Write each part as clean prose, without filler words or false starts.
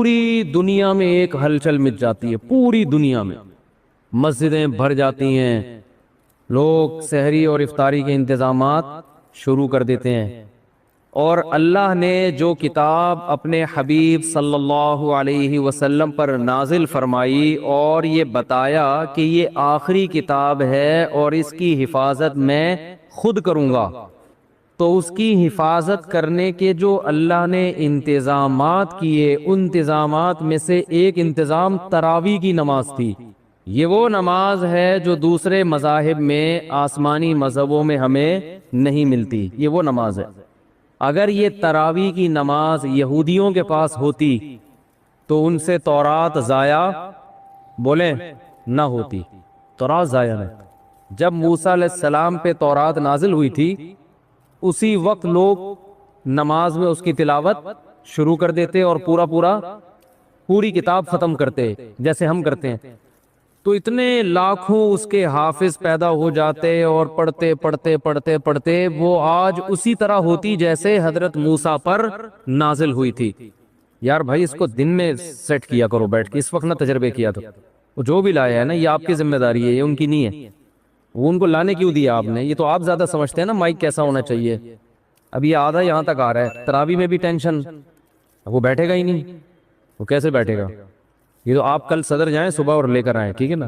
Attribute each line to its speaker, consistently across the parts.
Speaker 1: پوری دنیا میں ایک ہلچل مچ جاتی ہے، پوری دنیا میں مسجدیں بھر جاتی ہیں، لوگ سحری اور افطاری کے انتظامات شروع کر دیتے ہیں۔ اور اللہ نے جو کتاب اپنے حبیب صلی اللہ علیہ وسلم پر نازل فرمائی اور یہ بتایا کہ یہ آخری کتاب ہے اور اس کی حفاظت میں خود کروں گا، تو اس کی حفاظت کرنے کے جو اللہ نے انتظامات کیے، ان انتظامات میں سے ایک انتظام تراویح کی نماز تھی۔ یہ وہ نماز ہے جو دوسرے مذاہب میں، آسمانی مذہبوں میں ہمیں نہیں ملتی، یہ وہ نماز ہے۔ اگر یہ تراویح کی نماز یہودیوں کے پاس ہوتی تو ان سے تورات ضائع بولیں نہ ہوتی، تورات ضائع نہیں۔ جب موسیٰ علیہ السلام پہ تورات نازل ہوئی تھی، اسی وقت لوگ نماز میں اس کی تلاوت شروع کر دیتے اور پوری کتاب ختم کرتے جیسے ہم کرتے ہیں۔ تو اتنے لاکھوں اس کے حافظ پیدا ہو جاتے اور پڑھتے پڑھتے پڑھتے پڑھتے وہ آج اسی طرح ہوتی جیسے حضرت موسیٰ پر نازل ہوئی تھی۔ یار بھائی اس کو دن میں سیٹ کیا کرو بیٹھ کے، اس وقت نہ تجربے کیا تو وہ جو بھی لایا ہے نا یہ آپ کی ذمہ داری ہے، یہ ان کی نہیں ہے۔ وہ ان کو لانے کیوں دیا آپ نے؟ یہ تو آپ زیادہ سمجھتے ہیں نا مائک کیسا ہونا چاہیے۔ اب یہ آدھا یہاں تک آ رہا ہے، تراویح میں بھی ٹینشن، وہ بیٹھے گا ہی نہیں، وہ کیسے بیٹھے گا؟ یہ تو آپ کل صدر جائیں صبح اور لے کر آئیں، ٹھیک ہے نا؟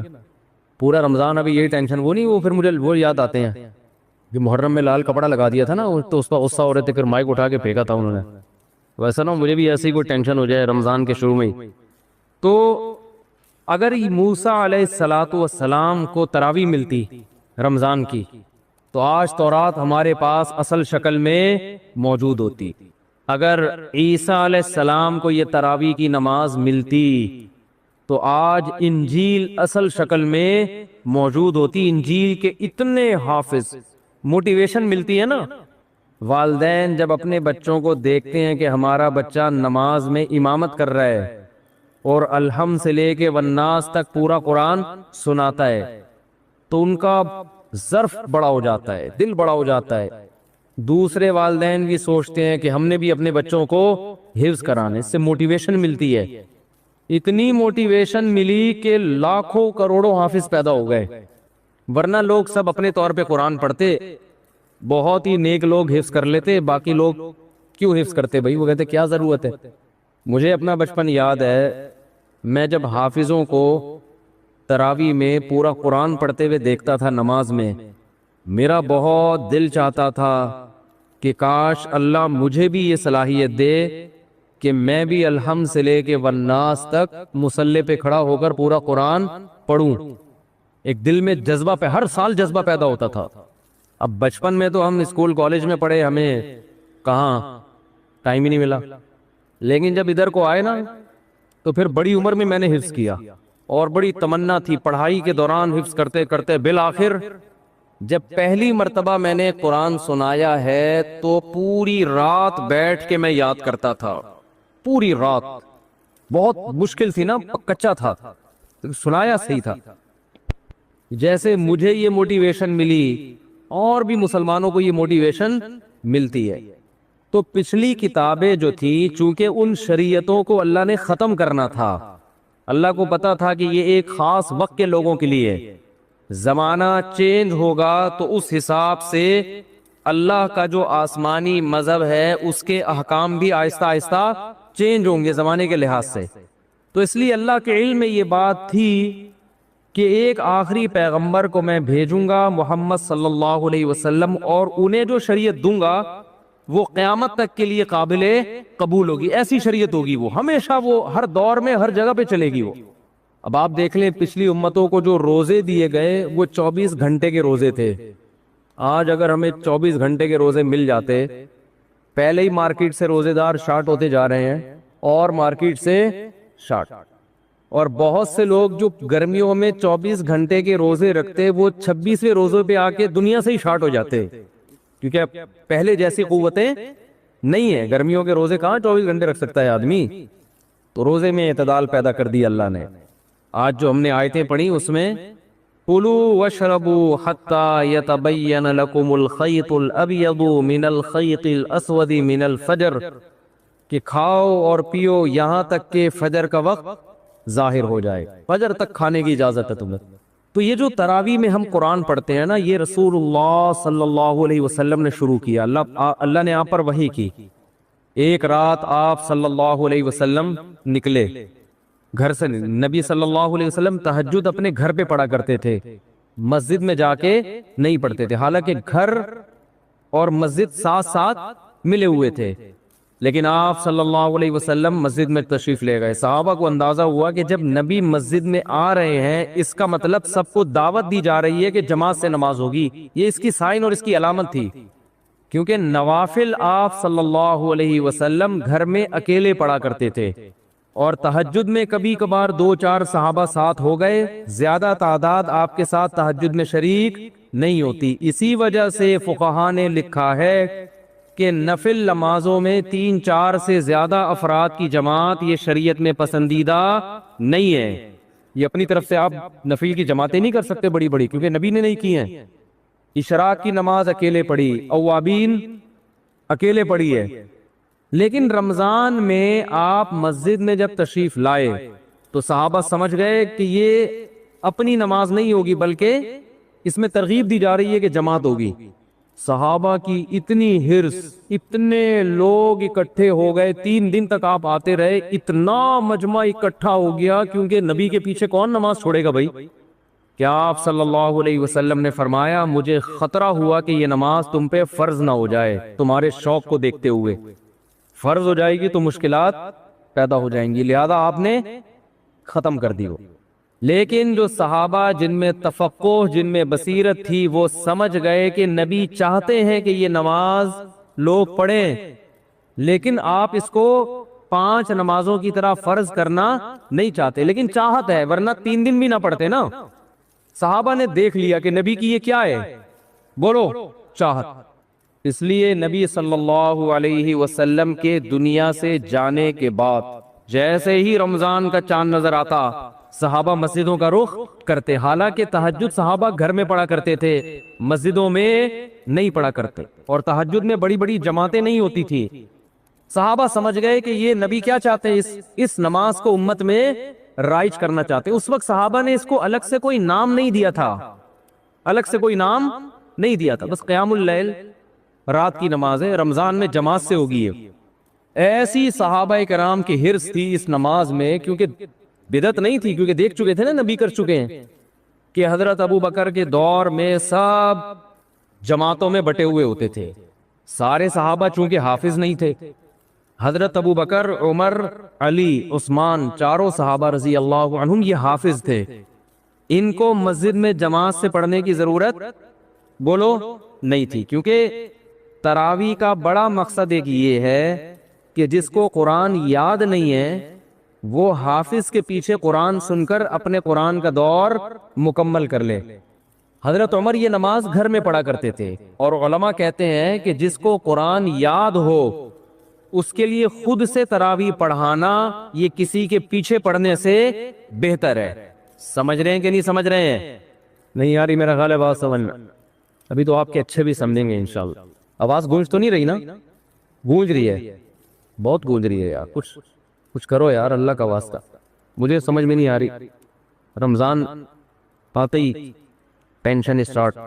Speaker 1: پورا رمضان ابھی یہی ٹینشن، وہ نہیں، وہ پھر مجھے وہ یاد آتے ہیں کہ محرم میں لال کپڑا لگا دیا تھا نا، تو اس پر غصہ ہو رہے تھے، پھر مائک اٹھا کے پھینکا تھا انہوں نے۔ ویسا نہ مجھے بھی ایسی کوئی ٹینشن ہو جائے رمضان کے شروع میں ہی۔ تو اگر موسیٰ علیہ السلام کو تراویح ملتی رمضان کی تو آج تورات ہمارے پاس اصل شکل میں موجود ہوتی۔ اگر عیسیٰ علیہ السلام کو یہ تراویح کی نماز ملتی تو آج انجیل اصل شکل میں موجود ہوتی۔ انجیل کے اتنے حافظ، موٹیویشن ملتی ہے نا۔ والدین جب اپنے بچوں کو دیکھتے ہیں کہ ہمارا بچہ نماز میں امامت کر رہا ہے اور الحمد سے لے کے والناس تک پورا قرآن سناتا ہے تو ان کا ظرف بڑا ہو جاتا ہے، دل بڑا ہو جاتا ہے۔ دوسرے والدین بھی سوچتے ہیں کہ ہم نے بھی اپنے بچوں کو حفظ کرانے، اس سے موٹیویشن ملتی ہے۔ اتنی موٹیویشن ملی کہ لاکھوں کروڑوں حافظ پیدا ہو گئے، ورنہ لوگ سب اپنے طور پہ قرآن پڑھتے، بہت ہی نیک لوگ حفظ کر لیتے، باقی لوگ کیوں حفظ کرتے بھائی؟ وہ کہتے کیا ضرورت ہے۔ مجھے اپنا بچپن یاد ہے، میں جب حافظوں کو تراویح میں پورا قرآن پڑھتے ہوئے دیکھتا تھا نماز میں، میرا بہت دل چاہتا تھا کہ کاش اللہ مجھے بھی یہ صلاحیت دے کہ میں بھی الحمد سے لے کے والناس تک مصلی پہ کھڑا ہو کر پورا قرآن پڑھوں۔ ایک دل میں جذبہ پہ ہر سال جذبہ پیدا ہوتا تھا۔ اب بچپن میں تو ہم اسکول کالج میں پڑھے، ہمیں کہاں ٹائم ہی نہیں ملا، لیکن جب ادھر کو آئے نا تو پھر بڑی عمر میں میں نے حفظ کیا اور بڑی تمنا تھی پڑھائی کے دوران حفظ کرتے کرتے بالآخر جب پہلی مرتبہ میں نے قرآن سنایا ہے تو پوری رات بیٹھ کے میں یاد کرتا تھا، پوری رات۔ بہت مشکل تھی نا، کچا تھا، سنایا صحیح تھا۔ جیسے مجھے یہ موٹیویشن ملی اور بھی مسلمانوں کو یہ موٹیویشن ملتی ہے۔ تو پچھلی کتابیں جو تھی، چونکہ ان شریعتوں کو اللہ نے ختم کرنا تھا، اللہ کو پتا تھا کہ یہ ایک خاص وقت کے لوگوں کے لیے، زمانہ چینج ہوگا تو اس حساب سے اللہ کا جو آسمانی مذہب ہے اس کے احکام بھی آہستہ آہستہ چینج ہوں گے زمانے کے لحاظ سے۔ تو اس لیے اللہ کے علم میں یہ بات تھی کہ ایک آخری پیغمبر کو میں بھیجوں گا، محمد صلی اللہ علیہ وسلم، اور انہیں جو شریعت دوں گا وہ قیامت تک کے لیے قابل قبول ہوگی۔ ایسی شریعت ہوگی، وہ ہمیشہ، وہ ہر دور میں ہر جگہ پہ چلے گی۔ وہ اب آپ دیکھ لیں پچھلی امتوں کو جو روزے دیے گئے وہ 24 گھنٹے کے روزے تھے۔ آج اگر ہمیں 24 گھنٹے کے روزے مل جاتے، پہلے ہی مارکیٹ سے روزے دار شارٹ ہوتے جا رہے ہیں اور مارکیٹ سے شارٹ، اور بہت سے لوگ جو گرمیوں میں 24 گھنٹے کے روزے رکھتے وہ 26ویں روزے پہ آ کے دنیا سے ہی شارٹ ہو جاتے، کیونکہ پہلے جیسی قوتیں نہیں ہیں۔ گرمیوں کے روزے کہاں 24 گھنٹے رکھ سکتا ہے آدمی؟ تو روزے میں اعتدال پیدا کر دیا اللہ نے۔ آج جو ہم نے آیتیں پڑھی اس میں کُلُوا وَاشْرَبُوا حَتَّى يَتَبَيَّنَ لَكُمُ الْخَيْطُ الْأَبْيَضُ مِنَ الْخَيْطِ الْأَسْوَدِ مِنَ الْفَجْرِ کہ کھاؤ اور پیو یہاں تک کہ فجر کا وقت ظاہر ہو جائے، فجر تک کھانے کی اجازت ہے تمہیں۔ تو یہ جو تراویح میں ہم قرآن پڑھتے ہیں نا، یہ رسول اللہ صلی اللہ علیہ وسلم نے شروع کیا، اللہ نے آپ پر وحی کی۔ ایک رات آپ صلی اللہ علیہ وسلم نکلے گھر سے، نبی صلی اللہ علیہ وسلم تہجد اپنے گھر پہ پڑھا کرتے تھے، مسجد میں جا کے نہیں پڑھتے تھے، حالانکہ گھر اور مسجد ساتھ ساتھ ملے ہوئے تھے، لیکن آپ صلی اللہ علیہ وسلم مسجد میں تشریف لے گئے۔ صحابہ کو اندازہ ہوا کہ جب نبی مسجد میں آ رہے ہیں، اس کا مطلب سب کو دعوت دی جا رہی ہے کہ جماعت سے نماز ہوگی، یہ اس کی سائن اور اس کی علامت تھی، کیونکہ نوافل آپ صلی اللہ علیہ وسلم گھر میں اکیلے پڑھا کرتے تھے، اور تہجد میں کبھی کبھار 2-4 صحابہ ساتھ ہو گئے، زیادہ تعداد آپ کے ساتھ تہجد میں شریک نہیں ہوتی۔ اسی وجہ سے فقہاء نے لکھا ہے کہ نفل نمازوں میں 3-4 سے زیادہ افراد کی جماعت یہ شریعت میں پسندیدہ نہیں ہے۔ یہ اپنی طرف سے آپ نفل کی جماعتیں نہیں کر سکتے بڑی بڑی، کیونکہ نبی نے نہیں کی ہیں۔ اشراق کی نماز اکیلے پڑھی، اوابین اکیلے پڑھی ہے، لیکن رمضان میں آپ مسجد میں جب تشریف لائے تو صحابہ سمجھ گئے کہ یہ اپنی نماز نہیں ہوگی، بلکہ اس میں ترغیب دی جا رہی ہے کہ جماعت ہوگی۔ صحابہ کی اتنی حرص، اتنے لوگ اکٹھے ہو گئے، 3 دن تک آپ آتے رہے، اتنا مجمع اکٹھا ہو گیا، کیونکہ نبی کے پیچھے کون نماز چھوڑے گا بھائی؟ کیا آپ صلی اللہ علیہ وسلم نے فرمایا مجھے خطرہ ہوا کہ یہ نماز تم پہ فرض نہ ہو جائے، تمہارے شوق کو دیکھتے ہوئے فرض ہو جائے گی تو مشکلات پیدا ہو جائیں گی، لہذا آپ نے ختم کر دی وہ۔ لیکن جو صحابہ جن میں تفقہ، جن میں بصیرت تھی، وہ سمجھ گئے کہ نبی چاہتے ہیں کہ یہ نماز لوگ پڑھیں، لیکن آپ اس کو 5 نمازوں کی طرح فرض کرنا نہیں چاہتے، لیکن چاہت ہے، ورنہ 3 دن بھی نہ پڑھتے نا۔ صحابہ نے دیکھ لیا کہ نبی کی یہ کیا ہے، بولو چاہت۔ اس لیے نبی صلی اللہ علیہ وسلم کے دنیا سے جانے کے بعد جیسے ہی رمضان کا چاند نظر آتا، صحابہ مسجدوں کا رخ کرتے، حالانکہ تہجد صحابہ گھر میں پڑھا کرتے تھے، مسجدوں میں نہیں پڑھا کرتے، اور تہجد میں بڑی بڑی جماعتیں نہیں ہوتی تھی۔ صحابہ سمجھ گئے کہ یہ نبی کیا چاہتے ہیں، اس نماز کو امت میں رائج کرنا چاہتے۔ اس وقت صحابہ نے اس کو الگ سے کوئی نام نہیں دیا تھا، الگ سے کوئی نام نہیں دیا تھا، بس قیام اللیل رات کی نماز ہے، رمضان میں جماعت سے ہوگی ہے۔ ایسی صحابہ کرام کی حرص تھی اس نماز میں، کیونکہ بدعت نہیں تھی، کیونکہ دیکھ چکے تھے نا، نبی کر چکے ہیں، کہ حضرت ابو بکر کے دور میں سب جماعتوں میں بٹے ہوئے ہوتے تھے۔ سارے صحابہ چونکہ حافظ نہیں تھے، حضرت ابو بکر، عمر، علی، عثمان، چاروں صحابہ رضی اللہ عنہم یہ حافظ تھے، ان کو مسجد میں جماعت سے پڑھنے کی ضرورت بولو نہیں تھی، کیونکہ تراویح کا بڑا مقصد ایک یہ ہے کہ جس کو قرآن یاد نہیں ہے وہ حافظ کے پیچھے قرآن سن کر اپنے قرآن کا دور مکمل کر لے۔ حضرت عمر یہ نماز گھر میں پڑھا کرتے تھے، اور علماء کہتے ہیں کہ جس کو قرآن یاد ہو اس کے لیے خود سے تراویح پڑھانا یہ کسی کے پیچھے پڑھنے سے بہتر ہے۔ سمجھ رہے ہیں کہ نہیں سمجھ رہے ہیں؟ نہیں یاری، میرا خیال ہے بات سمجھنا، ابھی تو آپ کے اچھے بھی سمجھیں گے انشاءاللہ۔ آواز گونج تو نہیں رہی نا؟ گونج رہی ہے، بہت گونج رہی ہے یار، کچھ کرو یار، اللہ کا واسطہ، مجھے سمجھ میں نہیں آ رہی۔ رمضان آتے ہی ٹینشن اسٹارٹ،